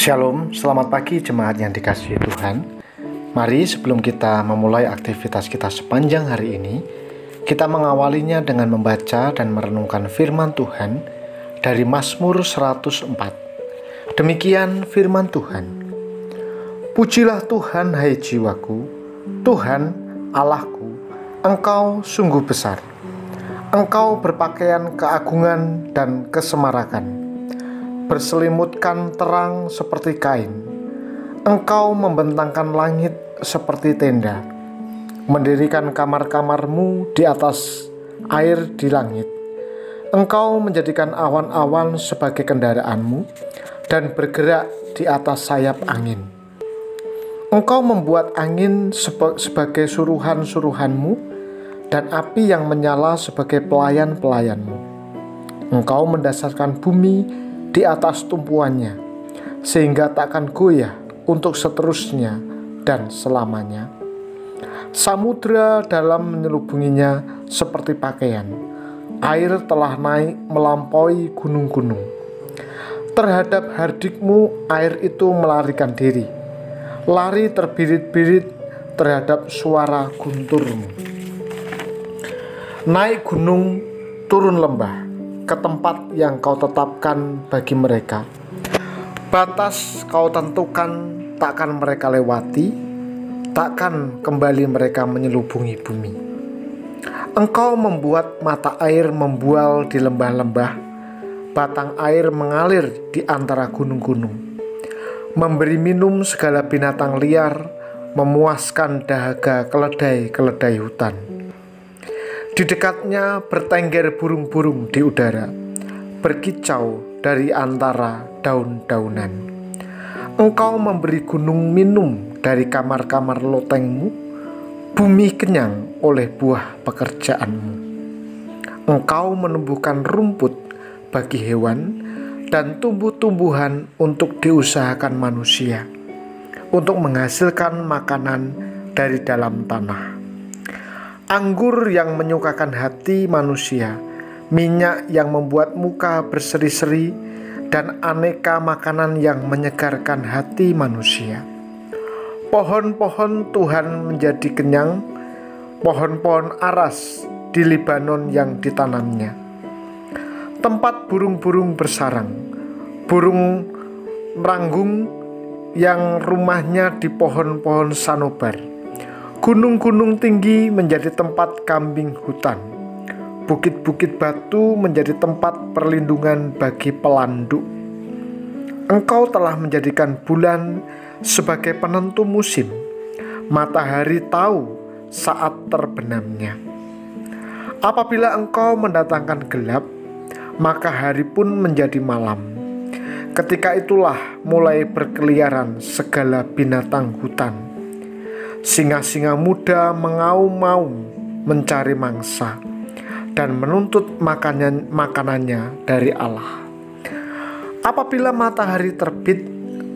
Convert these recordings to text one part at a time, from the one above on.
Shalom, selamat pagi jemaat yang dikasihi Tuhan. Mari sebelum kita memulai aktivitas kita sepanjang hari ini, kita mengawalinya dengan membaca dan merenungkan firman Tuhan dari Mazmur 104. Demikian firman Tuhan. Pujilah Tuhan hai jiwaku, Tuhan Allahku, Engkau sungguh besar. Engkau berpakaian keagungan dan kesemarakan, berselimutkan terang seperti kain. Engkau membentangkan langit seperti tenda, mendirikan kamar-kamarmu di atas air di langit. Engkau menjadikan awan-awan sebagai kendaraanmu dan bergerak di atas sayap angin. Engkau membuat angin sebagai suruhan-suruhanmu dan api yang menyala sebagai pelayan-pelayanmu. Engkau mendasarkan bumi di atas tumpuannya, sehingga takkan goyah untuk seterusnya dan selamanya. Samudra dalam menyelubunginya seperti pakaian. Air telah naik melampaui gunung-gunung. Terhadap hardikmu air itu melarikan diri, lari terbirit-birit terhadap suara gunturmu. Naik gunung, turun lembah, ke tempat yang kau tetapkan bagi mereka. Batas kau tentukan, takkan mereka lewati, takkan kembali mereka menyelubungi bumi. Engkau membuat mata air membual di lembah-lembah, batang air mengalir di antara gunung-gunung, memberi minum segala binatang liar, memuaskan dahaga keledai-keledai hutan. Di dekatnya bertengger burung-burung di udara, berkicau dari antara daun-daunan. Engkau memberi gunung minum dari kamar-kamar lotengmu, bumi kenyang oleh buah pekerjaanmu. Engkau menumbuhkan rumput bagi hewan dan tumbuh-tumbuhan untuk diusahakan manusia, untuk menghasilkan makanan dari dalam tanah. Anggur yang menyukakan hati manusia, minyak yang membuat muka berseri-seri, dan aneka makanan yang menyegarkan hati manusia. Pohon-pohon Tuhan menjadi kenyang, pohon-pohon aras di Libanon yang ditanamnya. Tempat burung-burung bersarang, burung ranggung yang rumahnya di pohon-pohon sanobar. Gunung-gunung tinggi menjadi tempat kambing hutan. Bukit-bukit batu menjadi tempat perlindungan bagi pelanduk. Engkau telah menjadikan bulan sebagai penentu musim. Matahari tahu saat terbenamnya. Apabila engkau mendatangkan gelap, maka hari pun menjadi malam. Ketika itulah mulai berkeliaran segala binatang hutan. Singa-singa muda mengaum-ngaum mencari mangsa dan menuntut makanannya dari Allah. Apabila matahari terbit,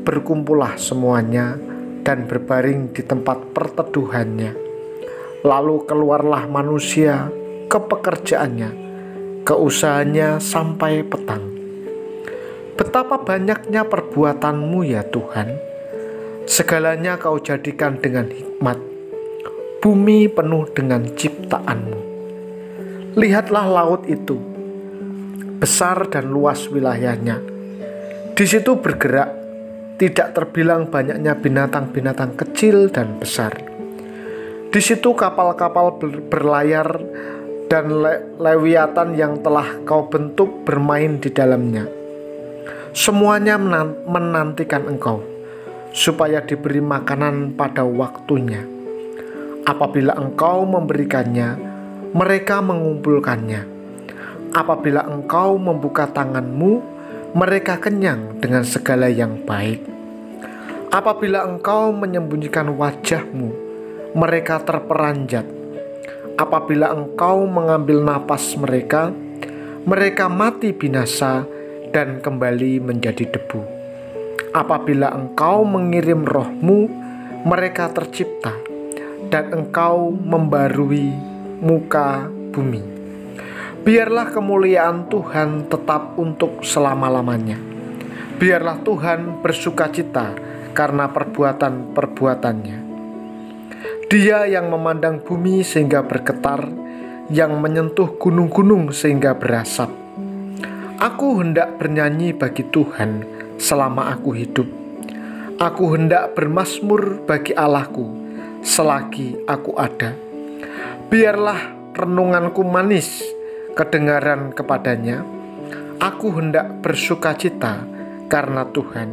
berkumpullah semuanya dan berbaring di tempat perteduhannya. Lalu keluarlah manusia ke pekerjaannya, ke usahanya sampai petang. Betapa banyaknya perbuatanmu ya Tuhan. Segalanya kau jadikan dengan hikmat. Bumi penuh dengan ciptaanmu. Lihatlah laut itu, besar dan luas wilayahnya. Di situ bergerak, tidak terbilang banyaknya binatang-binatang kecil dan besar. Di situ kapal-kapal berlayar dan lewiatan yang telah kau bentuk bermain di dalamnya. Semuanya menantikan engkau, supaya diberi makanan pada waktunya. Apabila engkau memberikannya, mereka mengumpulkannya. Apabila engkau membuka tanganmu, mereka kenyang dengan segala yang baik. Apabila engkau menyembunyikan wajahmu, mereka terperanjat. Apabila engkau mengambil napas mereka, mereka mati binasa dan kembali menjadi debu. Apabila engkau mengirim rohmu, mereka tercipta, dan engkau membarui muka bumi. Biarlah kemuliaan Tuhan tetap untuk selama-lamanya. Biarlah Tuhan bersukacita karena perbuatan-perbuatannya. Dia yang memandang bumi sehingga bergetar, yang menyentuh gunung-gunung sehingga berasap. Aku hendak bernyanyi bagi Tuhan selama aku hidup. Aku hendak bermazmur bagi Allahku selagi aku ada. Biarlah renunganku manis kedengaran kepadanya. Aku hendak bersukacita karena Tuhan.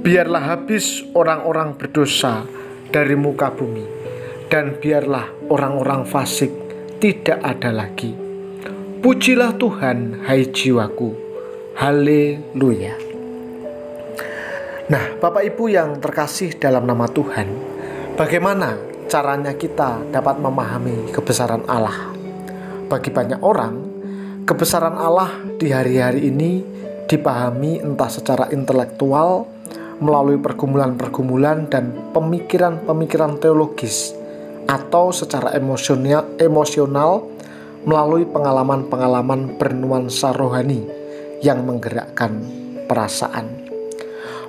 Biarlah habis orang-orang berdosa dari muka bumi, dan biarlah orang-orang fasik tidak ada lagi. Pujilah Tuhan, hai jiwaku. Haleluya. Nah, Bapak Ibu yang terkasih dalam nama Tuhan, bagaimana caranya kita dapat memahami kebesaran Allah? Bagi banyak orang, kebesaran Allah di hari-hari ini dipahami entah secara intelektual, melalui pergumulan-pergumulan dan pemikiran-pemikiran teologis, atau secara emosional melalui pengalaman-pengalaman bernuansa rohani yang menggerakkan perasaan.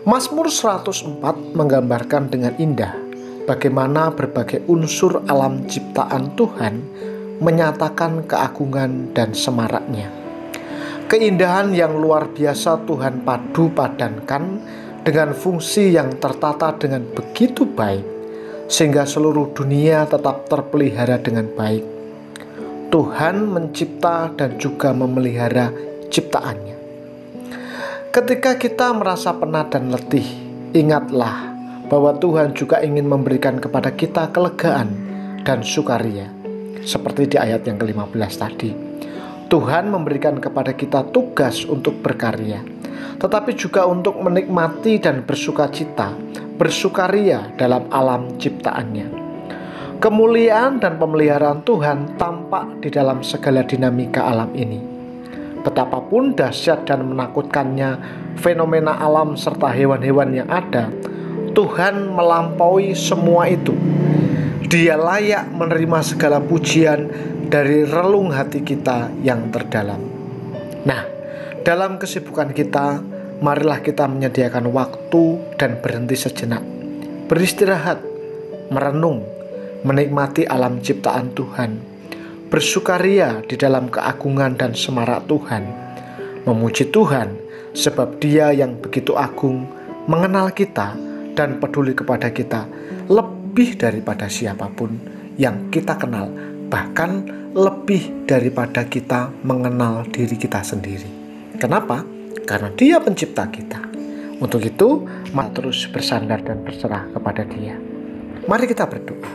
Mazmur 104 menggambarkan dengan indah bagaimana berbagai unsur alam ciptaan Tuhan menyatakan keagungan dan semaraknya. Keindahan yang luar biasa Tuhan padu padankan dengan fungsi yang tertata dengan begitu baik, sehingga seluruh dunia tetap terpelihara dengan baik. Tuhan mencipta dan juga memelihara ciptaannya. Ketika kita merasa penat dan letih, ingatlah bahwa Tuhan juga ingin memberikan kepada kita kelegaan dan sukaria. Seperti di ayat yang ke-15 tadi, Tuhan memberikan kepada kita tugas untuk berkarya, tetapi juga untuk menikmati dan bersukacita, bersukaria dalam alam ciptaannya. Kemuliaan dan pemeliharaan Tuhan tampak di dalam segala dinamika alam ini. Betapapun dahsyat dan menakutkannya fenomena alam serta hewan-hewan yang ada, Tuhan melampaui semua itu. Dia layak menerima segala pujian dari relung hati kita yang terdalam. Nah, dalam kesibukan kita, marilah kita menyediakan waktu dan berhenti sejenak, beristirahat, merenung, menikmati alam ciptaan Tuhan, bersukaria di dalam keagungan dan semarak Tuhan, memuji Tuhan sebab Dia yang begitu agung mengenal kita dan peduli kepada kita lebih daripada siapapun yang kita kenal, bahkan lebih daripada kita mengenal diri kita sendiri. Kenapa? Karena Dia pencipta kita. Untuk itu, mari terus bersandar dan berserah kepada Dia. Mari kita berdoa.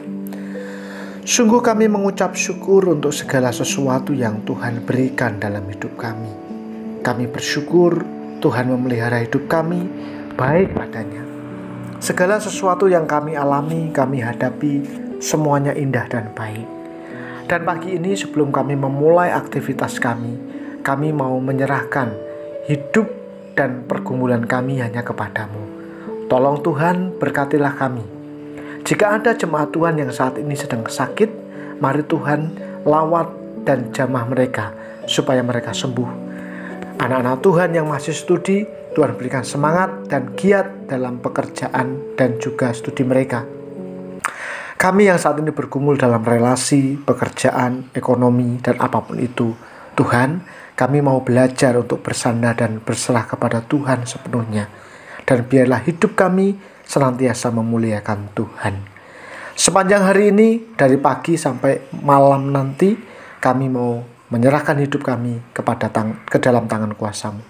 Sungguh kami mengucap syukur untuk segala sesuatu yang Tuhan berikan dalam hidup kami. Kami bersyukur Tuhan memelihara hidup kami baik padanya. Segala sesuatu yang kami alami, kami hadapi, semuanya indah dan baik. Dan pagi ini sebelum kami memulai aktivitas kami mau menyerahkan hidup dan pergumulan kami hanya kepadamu. Tolong Tuhan, berkatilah kami. Jika ada jemaat Tuhan yang saat ini sedang sakit, mari Tuhan lawat dan jamah mereka supaya mereka sembuh. Anak-anak Tuhan yang masih studi, Tuhan berikan semangat dan giat dalam pekerjaan dan juga studi mereka. Kami yang saat ini bergumul dalam relasi, pekerjaan, ekonomi, dan apapun itu, Tuhan, kami mau belajar untuk bersandar dan berserah kepada Tuhan sepenuhnya. Dan biarlah hidup kami senantiasa memuliakan Tuhan. Sepanjang hari ini, dari pagi sampai malam nanti, kami mau menyerahkan hidup kami ke dalam tangan kuasa-Mu.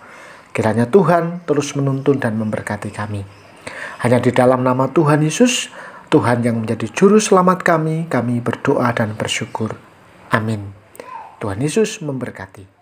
Kiranya Tuhan terus menuntun dan memberkati kami. Hanya di dalam nama Tuhan Yesus, Tuhan yang menjadi juru selamat kami berdoa dan bersyukur. Amin. Tuhan Yesus memberkati.